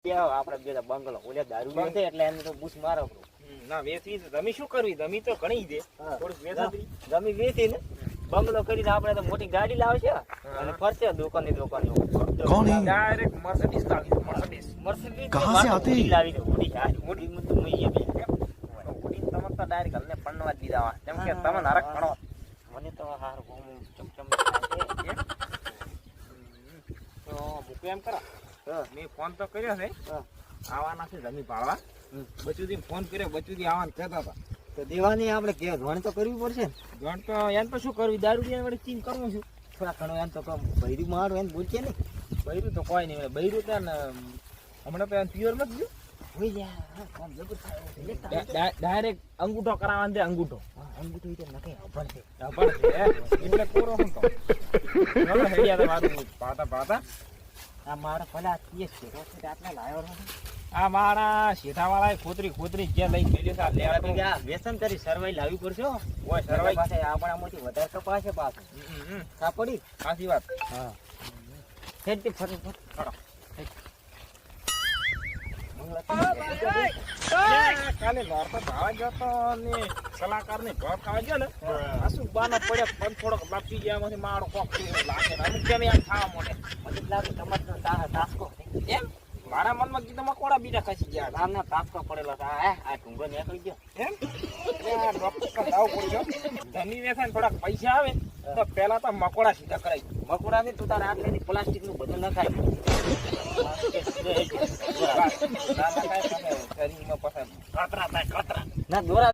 આપડે બે બંગલો ઓલે દારૂ છે એટલે એને તો બૂસ મારો ના વેચવી છે. જમી શું કરવી? જમી તો ઘણી છે. થોડીક વેચાતી જમી વેચી ને બંગલો કરીને આપણે તો મોટી ગાડી લાવશે અને ફરશે દુકાન ડાયરેક્ટ મર્સિડીઝ લાવી. મર્સિડીઝ कहाँ से आते हैं? લાવી મોટી તો મઈએ બે ઉડી તમે તો ડાયરેક્ટ અમને પણવા જ દીધા કેમ કે તમે નરક ભણો. મને તો હાર ચમચમ તો મૂકું એમ કરો. મેં ફોન તો કર્યો છે. આવવાના છે જમી પાડવા. બચુદી ફોન કર્યો, બચુદી આવવાનું કહેતા હતા. તો દેવાની આપણે કે ધોણ તો કરવી પડશે ને જોણ તો એમ તો શું કરવી? દારૂ પીને વળી ચીન કરવું છું. થોડા ઘણો એમ તો કમ બૈરું મારું એમ બોલશે ને બૈરું તો કોઈ નહીં. બૈરું તો ને હમણાં તો પ્યોર નથી ગયું. હોય યાર કામ જબર થાય ડાયરેક્ટ અંગૂઠો કરાવવાનો છે. અંગૂઠો અંગૂઠો ઈ તો નકે અભણ છે એટલે કોરો હું તો હેડિયા તો મારું પાતા પાતા. આ મારા ભલા કેસ છે રોજ આટલા લાયો નથી આ મારા શેઠાવાળાએ ખોતરી જે લઈ ગયેલી છે આ લેવા તો આ વ્યસન કરી સરવાઈ લાવવી પડશે હો. ઓય સરવાઈ પાસે આપણામાંથી વધારે કપાસ છે પાછું કાપડી સાચી વાત. હા ફેરતી ફટાફટ ખડો. મંગળા કાલે નોરતો ભાવા ગયો તો ને કલાકારને ઘર ખાવા ગયો ને આ શું બાનો પડ્યો પણ થોડોક લાપી ગયામાંથી મારો કોક લાગે અમુક કેમ યાર ખાવા મળે. મને લાગે ટમાટર તાસ્કો એમ મારા મનમાં કીધું મકોડા બીજા ખસી ગયા. નાના તાસ્કો પડેલો છે આ ઢુંગો નીકળી ગયો એમ ડોક્ટર પર જાવ પડ્યો. ધની વેચાય થોડાક પૈસા આવે તો પેલા તો મકોડા સીધા કરાય. મકોડા ને તું તારા આટલેથી પ્લાસ્ટિક નું બધું નખાય શરીરમાં પછી ના દોરા